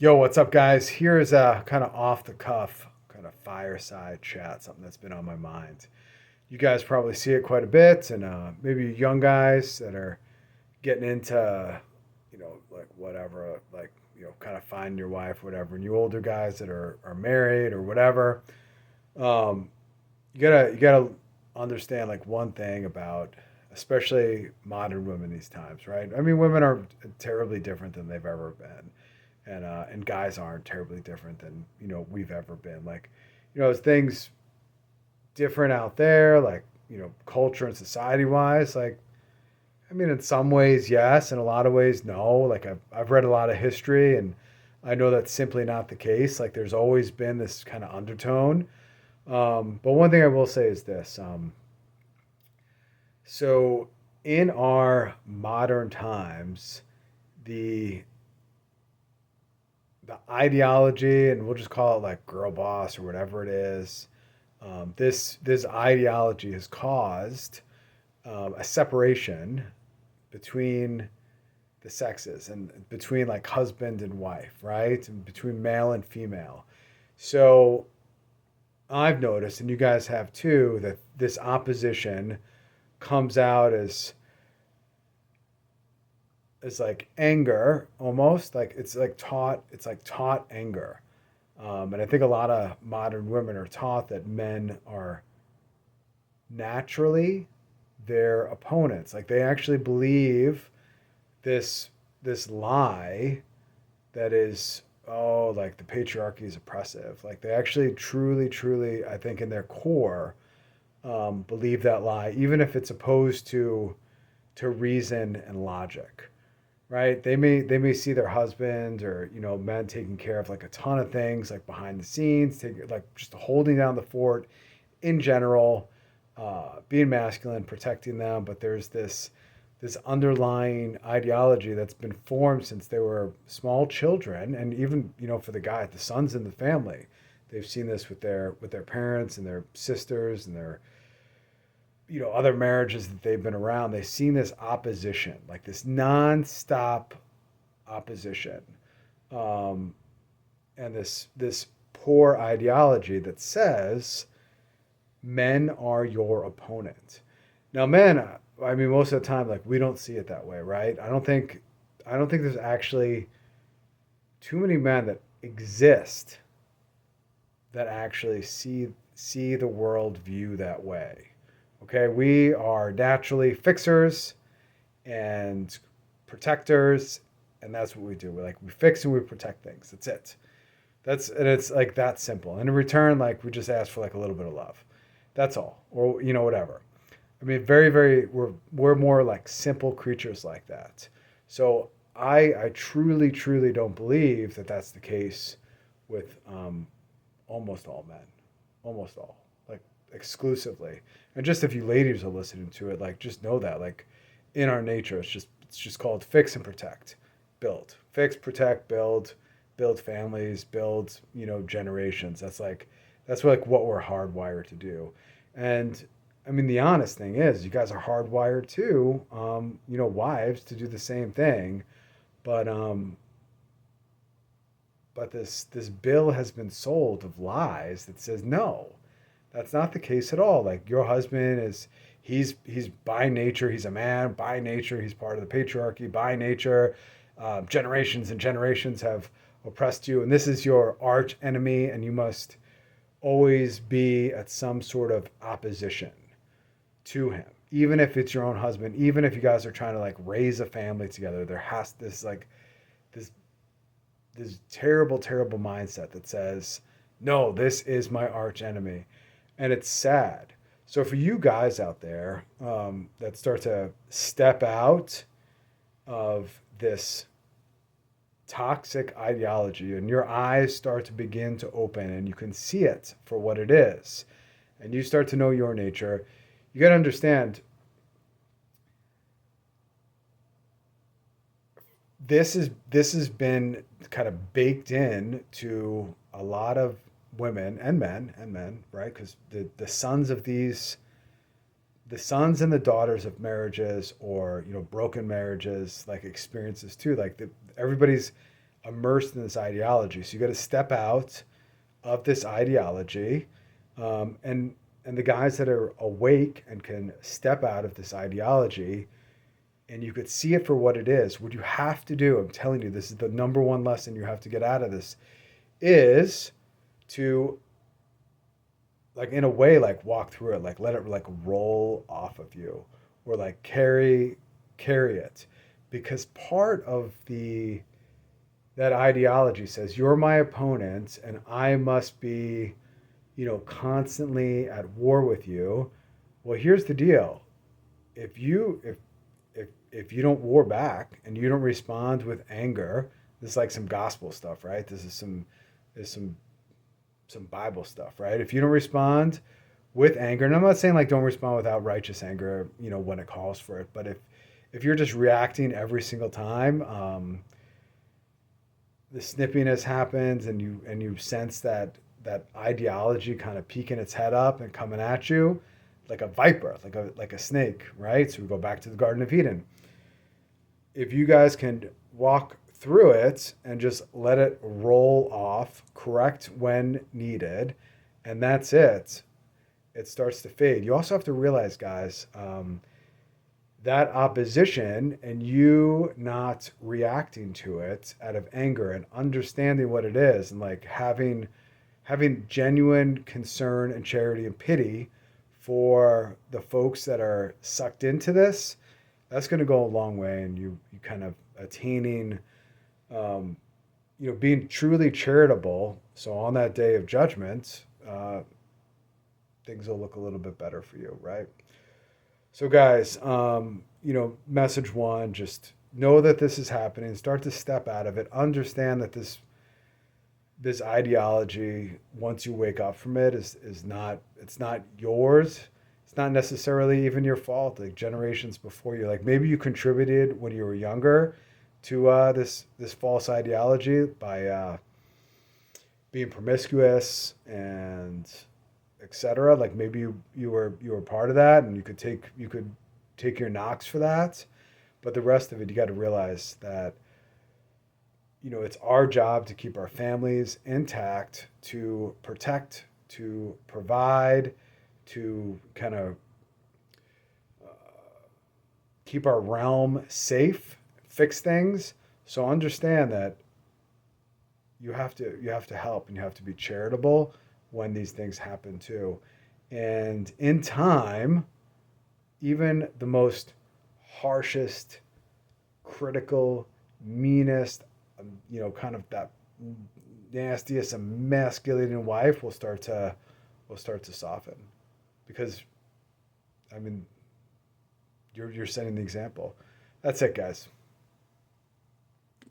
Yo, what's up, guys? Here's a kind of off the cuff, kind of fireside chat, something that's been on my mind. You guys probably see it quite a bit, and maybe young guys that are getting into, like whatever, like, kind of finding your wife, whatever, and you older guys that are married or whatever. Um, you gotta understand like one thing about, especially modern women these times, right? I mean, women are terribly different than they've ever been, and guys aren't terribly different than we've ever been. Like, as things different out there, like culture and society wise. Like, I mean, in some ways, yes. In a lot of ways, no. Like, I've read a lot of history, and I know that's simply not the case. Like, there's always been this kind of undertone. But one thing I will say is this. So, in our modern times, the the ideology, and we'll just call it like girl boss or whatever it is. This ideology has caused a separation between the sexes and between like husband and wife, right? And between male and female. So I've noticed, and you guys have too, that this opposition comes out as like anger almost, like it's like taught anger. And I think a lot of modern women are taught that men are naturally their opponents. Like, they actually believe this this lie that is, oh, like the patriarchy is oppressive. Like, they actually truly, I think in their core, believe that lie, even if it's opposed to reason and logic, right? They may see their husband or men taking care of like a ton of things like behind the scenes, taking like just holding down the fort in general, being masculine, protecting them. But there's this underlying ideology that's been formed since they were small children, and even for the guy, the sons in the family, they've seen this with their parents and their sisters and their other marriages that they've been around. They've seen this opposition, like this nonstop opposition, um, and this poor ideology that says men are your opponent. Now, men, I mean, most of the time, like, we don't see it that way, right? I don't think there's actually too many men that exist that actually see the world view that way. Okay, we are naturally fixers and protectors, and that's what we do. We fix and we protect things. That's it. And it's like that simple. And in return, like, we just ask for like a little bit of love. That's all, or whatever. I mean, very, we're more like simple creatures like that. So I truly don't believe that that's the case with almost all men, almost all, like, exclusively. And just if you ladies are listening to it, like, just know that, like, in our nature, it's just called fix and protect, build, fix, protect, build families, build generations. That's like what we're hardwired to do. And I mean, the honest thing is, you guys are hardwired too, wives, to do the same thing. But this bill has been sold of lies that says no, that's not the case at all. Like, your husband is, he's by nature, he's a man by nature, he's part of the patriarchy by nature. Generations and generations have oppressed you, and this is your arch enemy, and you must always be at some sort of opposition to him, even if it's your own husband, even if you guys are trying to like raise a family together. There has this like this this terrible mindset that says, no, this is my arch enemy. And it's sad. So for you guys out there, that start to step out of this toxic ideology, and your eyes start to begin to open, and you can see it for what it is, and you start to know your nature, you got to understand, this has been kind of baked in to a lot of women and men, right? Because the sons of these, the sons and the daughters of marriages, or broken marriages, like, experiences too. Like, everybody's immersed in this ideology. So you got to step out of this ideology, and the guys that are awake and can step out of this ideology, and you could see it for what it is. What you have to do, I'm telling you, this is the number one lesson you have to get out of this, is to, like, in a way, like, walk through it, like, let it, like, roll off of you, or like carry it, because part of the that ideology says you're my opponent and I must be, constantly at war with you. Well, here's the deal. If you don't war back and you don't respond with anger, this is like some gospel stuff, right? There's some Bible stuff, right? If you don't respond with anger, and I'm not saying, like, don't respond without righteous anger, when it calls for it, but if you're just reacting every single time, the snippiness happens, and you sense that ideology kind of peeking its head up and coming at you like a viper, like a snake, right? So we go back to the Garden of Eden. If you guys can walk through it and just let it roll off, correct when needed, and that's it, it starts to fade. You also have to realize, guys, that opposition and you not reacting to it out of anger and understanding what it is, and like having genuine concern and charity and pity for the folks that are sucked into this, that's going to go a long way. And you kind of attaining, being truly charitable. So on that day of judgment, things will look a little bit better for you, right? So guys, message one, just know that this is happening. Start to step out of it. Understand that this ideology, once you wake up from it, is not, it's not yours. It's not necessarily even your fault. Like, generations before you, like, maybe you contributed when you were younger to this false ideology by being promiscuous and etc. Like, maybe you were part of that, and you could take your knocks for that. But the rest of it, you got to realize that it's our job to keep our families intact, to protect, to provide, to kind of keep our realm safe, fix things. So understand that you have to help, and you have to be charitable when these things happen too. And in time, even the most harshest, critical, meanest, kind of that nastiest, emasculating wife will start to soften, because, I mean, you're setting the example. That's it, guys.